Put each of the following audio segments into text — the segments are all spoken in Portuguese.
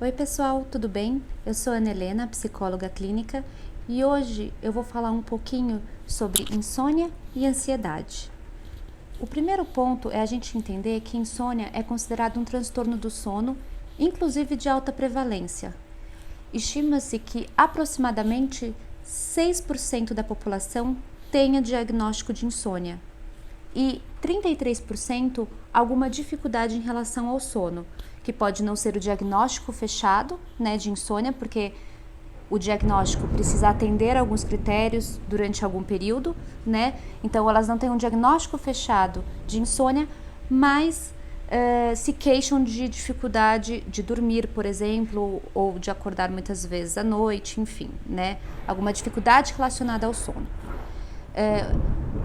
Oi pessoal, tudo bem? Eu sou Ana Helena, psicóloga clínica, e hoje eu vou falar um pouquinho sobre insônia e ansiedade. O primeiro ponto é a gente entender que insônia é considerado um transtorno do sono, inclusive de alta prevalência. Estima-se que aproximadamente 6% da população tenha diagnóstico de insônia e 33% alguma dificuldade em relação ao sono, que pode não ser o diagnóstico fechado, de insônia, porque o diagnóstico precisa atender alguns critérios durante algum período, Então elas não têm um diagnóstico fechado de insônia, mas se queixam de dificuldade de dormir, por exemplo, ou de acordar muitas vezes à noite, enfim, Alguma dificuldade relacionada ao sono.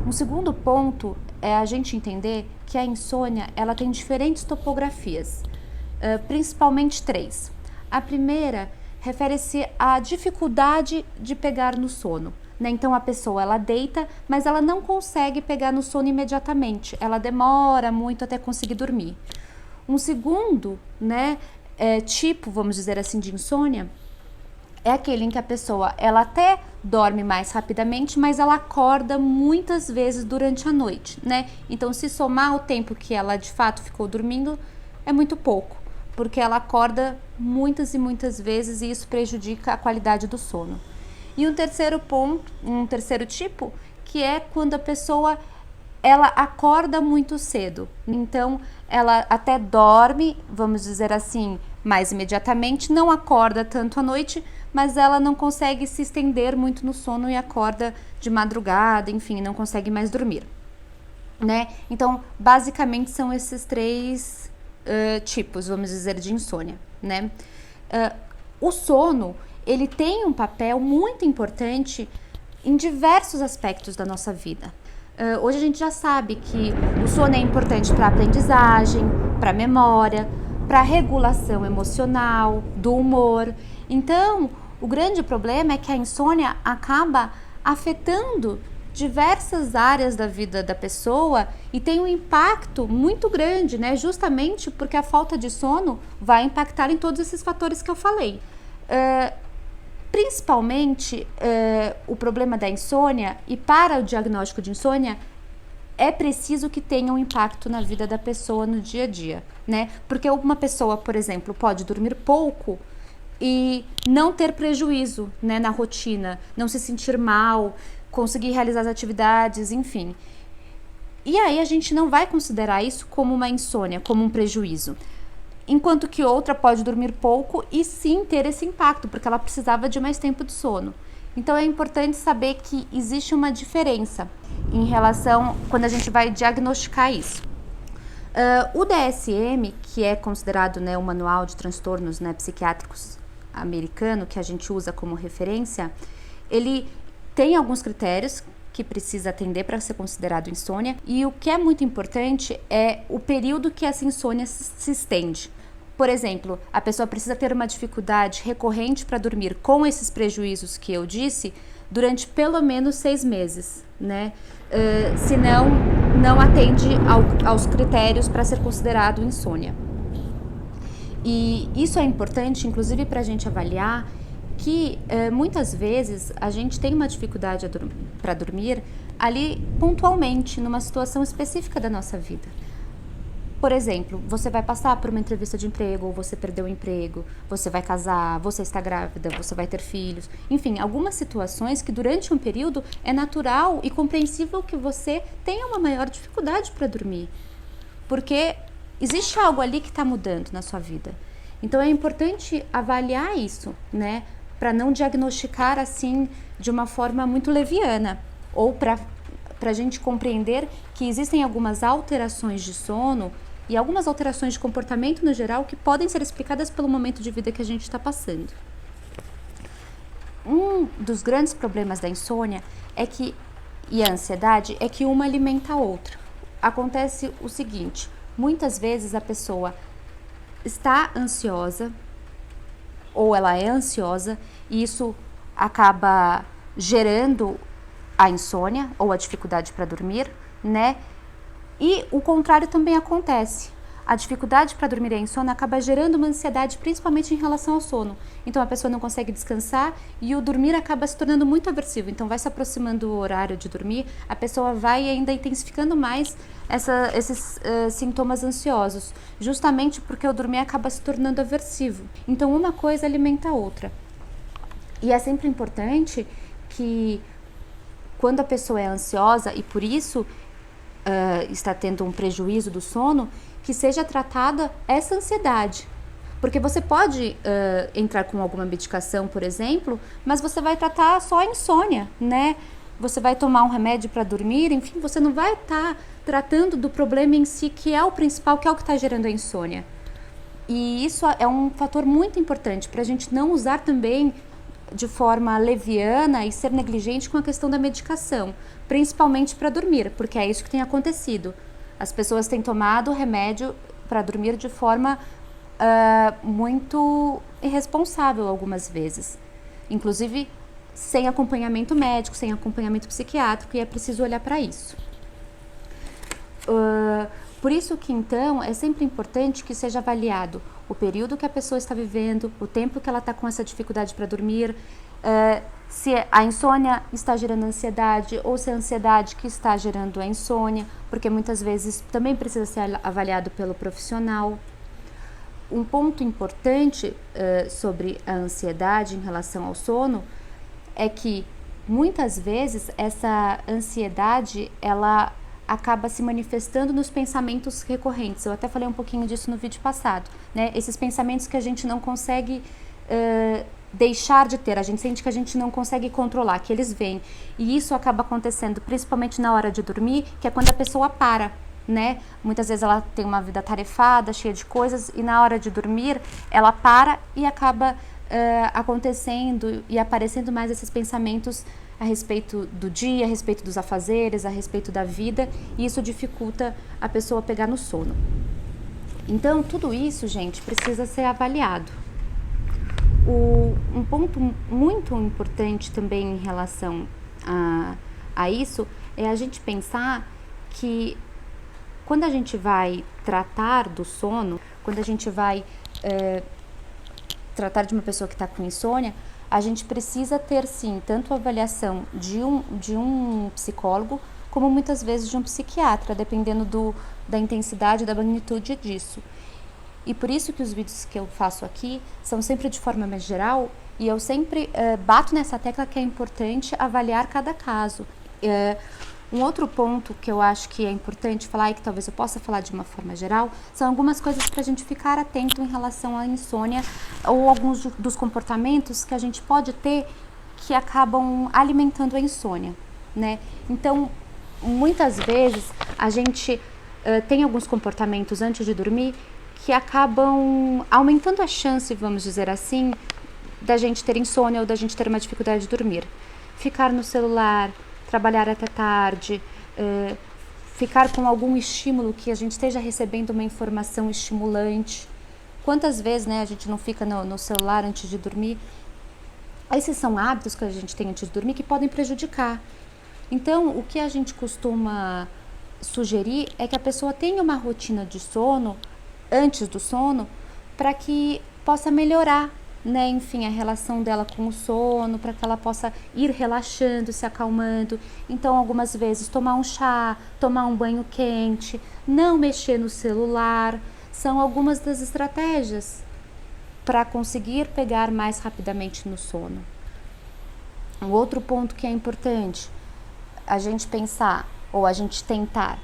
Um segundo ponto é a gente entender que a insônia ela tem diferentes topografias, principalmente 3. A primeira refere-se à dificuldade de pegar no sono. Então a pessoa ela deita, mas ela não consegue pegar no sono imediatamente, ela demora muito até conseguir dormir. Um segundo tipo, vamos dizer assim, de insônia é aquele em que a pessoa ela até dorme mais rapidamente, mas ela acorda muitas vezes durante a noite, Então, se somar o tempo que ela de fato ficou dormindo, é muito pouco, porque ela acorda muitas e muitas vezes e isso prejudica a qualidade do sono. E um terceiro tipo, que é quando a pessoa ela acorda muito cedo. Então, ela até dorme, vamos dizer assim, mais imediatamente, não acorda tanto à noite, mas ela não consegue se estender muito no sono e acorda de madrugada, enfim, não consegue mais dormir, Então, basicamente são esses 3 tipos, vamos dizer, de insônia, O sono, ele tem um papel muito importante em diversos aspectos da nossa vida. Hoje a gente já sabe que o sono é importante para a aprendizagem, para a memória, para a regulação emocional, do humor. Então, o grande problema é que a insônia acaba afetando diversas áreas da vida da pessoa e tem um impacto muito grande, justamente porque a falta de sono vai impactar em todos esses fatores que eu falei. Principalmente o problema da insônia, e para o diagnóstico de insônia é preciso que tenha um impacto na vida da pessoa no dia a dia, Porque uma pessoa, por exemplo, pode dormir pouco e não ter prejuízo, na rotina, não se sentir mal, conseguir realizar as atividades, enfim. E aí a gente não vai considerar isso como uma insônia, como um prejuízo. Enquanto que outra pode dormir pouco e sim ter esse impacto, porque ela precisava de mais tempo de sono. Então é importante saber que existe uma diferença em relação quando a gente vai diagnosticar isso. O DSM, que é considerado o manual de transtornos psiquiátricos americano, que a gente usa como referência, ele tem alguns critérios que precisa atender para ser considerado insônia, e o que é muito importante é o período que essa insônia se estende. Por exemplo, a pessoa precisa ter uma dificuldade recorrente para dormir com esses prejuízos que eu disse durante pelo menos 6 meses, senão não atende aos critérios para ser considerado insônia. E isso é importante, inclusive, para a gente avaliar que muitas vezes a gente tem uma dificuldade para dormir ali pontualmente, numa situação específica da nossa vida. Por exemplo, você vai passar por uma entrevista de emprego, ou você perdeu o emprego, você vai casar, você está grávida, você vai ter filhos. Enfim, algumas situações que durante um período é natural e compreensível que você tenha uma maior dificuldade para dormir. Porque existe algo ali que está mudando na sua vida. Então é importante avaliar isso, para não diagnosticar assim de uma forma muito leviana, ou para a gente compreender que existem algumas alterações de sono e algumas alterações de comportamento no geral que podem ser explicadas pelo momento de vida que a gente está passando. Um dos grandes problemas da insônia e a ansiedade é que uma alimenta a outra. Acontece o seguinte: muitas vezes a pessoa está ansiosa ou ela é ansiosa e isso acaba gerando a insônia ou a dificuldade para dormir, E o contrário também acontece. a dificuldade para dormir e a insônia acaba gerando uma ansiedade, principalmente em relação ao sono. Então a pessoa não consegue descansar e o dormir acaba se tornando muito aversivo. Então vai se aproximando o horário de dormir, a pessoa vai ainda intensificando mais esses sintomas ansiosos, justamente porque o dormir acaba se tornando aversivo. Então uma coisa alimenta a outra. E é sempre importante que quando a pessoa é ansiosa e por isso está tendo um prejuízo do sono, que seja tratada essa ansiedade. Porque você pode entrar com alguma medicação, por exemplo, mas você vai tratar só a insônia, né? Você vai tomar um remédio para dormir, enfim, você não vai estar tratando do problema em si, que é o principal, que é o que está gerando a insônia. E isso é um fator muito importante para a gente não usar também de forma leviana e ser negligente com a questão da medicação, principalmente para dormir, porque é isso que tem acontecido. As pessoas têm tomado remédio para dormir de forma muito irresponsável algumas vezes, inclusive sem acompanhamento médico, sem acompanhamento psiquiátrico, e é preciso olhar para isso. Por isso que então é sempre importante que seja avaliado o período que a pessoa está vivendo, o tempo que ela está com essa dificuldade para dormir, se a insônia está gerando ansiedade ou se é a ansiedade que está gerando a insônia, porque muitas vezes também precisa ser avaliado pelo profissional. Um ponto importante sobre a ansiedade em relação ao sono é que muitas vezes essa ansiedade ela acaba se manifestando nos pensamentos recorrentes. Eu até falei um pouquinho disso no vídeo passado, né? Esses pensamentos que a gente não consegue deixar de ter, a gente sente que a gente não consegue controlar, que eles vêm. E isso acaba acontecendo principalmente na hora de dormir, que é quando a pessoa para, né? Muitas vezes ela tem uma vida tarefada, cheia de coisas, e na hora de dormir ela para e acaba acontecendo e aparecendo mais esses pensamentos a respeito do dia, a respeito dos afazeres, a respeito da vida, e isso dificulta a pessoa pegar no sono. Então, tudo isso, gente, precisa ser avaliado. Um ponto muito importante também em relação a isso é a gente pensar que quando a gente vai tratar do sono, quando a gente vai tratar de uma pessoa que está com insônia, a gente precisa ter, sim, tanto a avaliação de um psicólogo, como muitas vezes de um psiquiatra, dependendo da intensidade e da magnitude disso. E por isso que os vídeos que eu faço aqui são sempre de forma mais geral, e eu sempre bato nessa tecla que é importante avaliar cada caso. Um outro ponto que eu acho que é importante falar e que talvez eu possa falar de uma forma geral, são algumas coisas para a gente ficar atento em relação à insônia ou alguns dos comportamentos que a gente pode ter que acabam alimentando a insônia, né? Então, muitas vezes a gente tem alguns comportamentos antes de dormir que acabam aumentando a chance, vamos dizer assim, da gente ter insônia ou da gente ter uma dificuldade de dormir. Ficar no celular, trabalhar até tarde, ficar com algum estímulo que a gente esteja recebendo uma informação estimulante. Quantas vezes, né, a gente não fica no celular antes de dormir? Esses são hábitos que a gente tem antes de dormir que podem prejudicar. Então, o que a gente costuma sugerir é que a pessoa tenha uma rotina de sono antes do sono para que possa melhorar, né, enfim, a relação dela com o sono, para que ela possa ir relaxando, se acalmando. Então, algumas vezes tomar um chá, tomar um banho quente, não mexer no celular, são algumas das estratégias para conseguir pegar mais rapidamente no sono. Um outro ponto que é importante, a gente pensar ou a gente tentar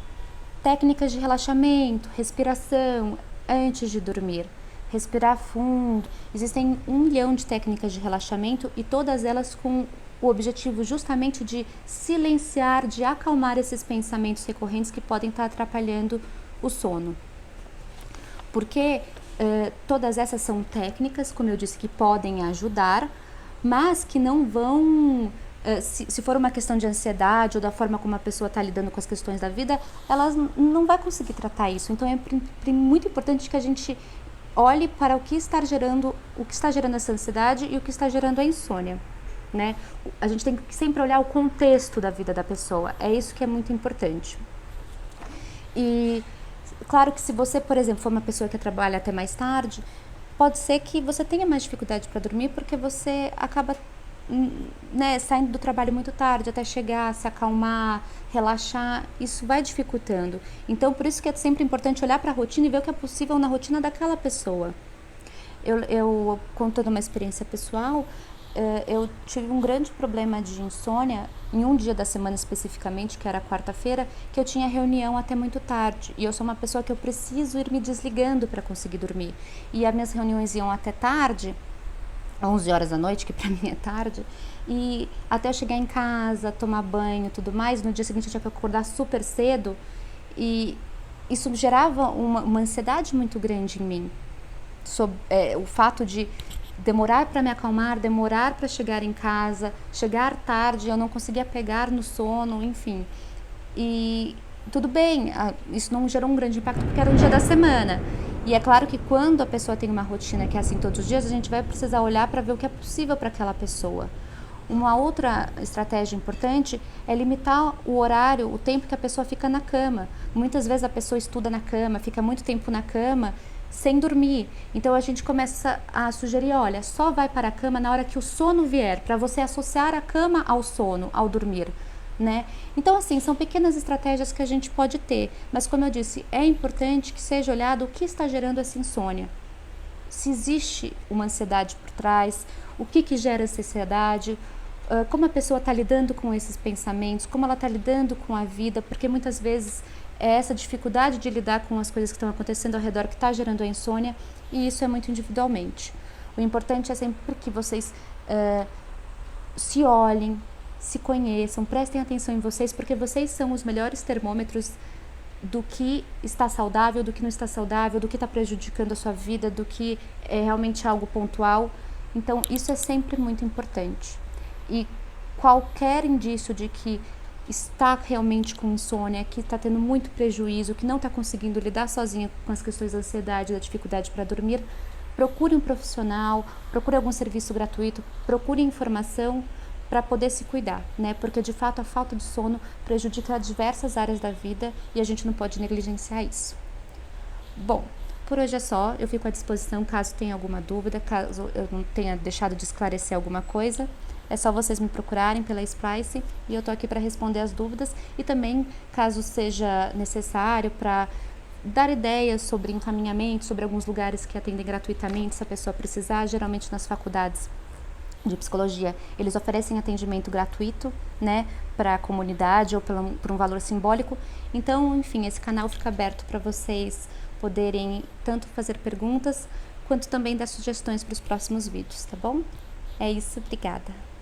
técnicas de relaxamento, respiração antes de dormir. Respirar fundo. Existem 1 milhão de técnicas de relaxamento e todas elas com o objetivo justamente de silenciar, de acalmar esses pensamentos recorrentes que podem estar atrapalhando o sono. Porque todas essas são técnicas, como eu disse, que podem ajudar, mas que não vão... Se for uma questão de ansiedade ou da forma como a pessoa está lidando com as questões da vida, ela não vai conseguir tratar isso. Então é muito importante que a gente olhe para o que está gerando essa ansiedade e o que está gerando a insônia, né? A gente tem que sempre olhar o contexto da vida da pessoa, é isso que é muito importante. E Claro que se você, por exemplo, for uma pessoa que trabalha até mais tarde, pode ser que você tenha mais dificuldade para dormir porque você acaba, né, saindo do trabalho muito tarde até chegar, se acalmar, relaxar, isso vai dificultando. Então, por isso que é sempre importante olhar para a rotina e ver o que é possível na rotina daquela pessoa. Eu contando uma experiência pessoal, eu tive um grande problema de insônia em um dia da semana especificamente, que era quarta-feira, que eu tinha reunião até muito tarde. E eu sou uma pessoa que eu preciso ir me desligando para conseguir dormir. E as minhas reuniões iam até tarde, 11 horas da noite, que para mim é tarde, e até eu chegar em casa, tomar banho e tudo mais, no dia seguinte eu tinha que acordar super cedo, e isso gerava uma ansiedade muito grande em mim. O fato de demorar para me acalmar, demorar para chegar em casa, chegar tarde, eu não conseguia pegar no sono, enfim. E tudo bem, isso não gerou um grande impacto porque era um dia da semana. E é claro que quando a pessoa tem uma rotina que é assim todos os dias, a gente vai precisar olhar para ver o que é possível para aquela pessoa. Uma outra estratégia importante é limitar o horário, o tempo que a pessoa fica na cama. Muitas vezes a pessoa estuda na cama, fica muito tempo na cama sem dormir. Então a gente começa a sugerir, olha, só vai para a cama na hora que o sono vier, para você associar a cama ao sono, ao dormir, né? Então assim, são pequenas estratégias que a gente pode ter, mas como eu disse, é importante que seja olhado o que está gerando essa insônia. Se existe uma ansiedade por trás, o que gera essa ansiedade, como a pessoa está lidando com esses pensamentos, como ela está lidando com a vida, porque muitas vezes é essa dificuldade de lidar com as coisas que estão acontecendo ao redor que está gerando a insônia, e isso é muito individualmente. O importante é sempre que vocês se olhem, se conheçam, prestem atenção em vocês, porque vocês são os melhores termômetros do que está saudável, do que não está saudável, do que está prejudicando a sua vida, do que é realmente algo pontual. Então, isso é sempre muito importante. E qualquer indício de que está realmente com insônia, que está tendo muito prejuízo, que não está conseguindo lidar sozinha com as questões da ansiedade, da dificuldade para dormir, procure um profissional, procure algum serviço gratuito, procure informação para poder se cuidar, né? Porque de fato a falta de sono prejudica diversas áreas da vida e a gente não pode negligenciar isso. Bom, por hoje é só, eu fico à disposição caso tenha alguma dúvida, caso eu não tenha deixado de esclarecer alguma coisa. É só vocês me procurarem pela Splice e eu tô aqui para responder as dúvidas e também, caso seja necessário, para dar ideias sobre encaminhamento, sobre alguns lugares que atendem gratuitamente, se a pessoa precisar, geralmente nas faculdades de psicologia, eles oferecem atendimento gratuito, né, para a comunidade ou por um valor simbólico. Então, enfim, esse canal fica aberto para vocês poderem tanto fazer perguntas, quanto também dar sugestões para os próximos vídeos, tá bom? É isso, obrigada!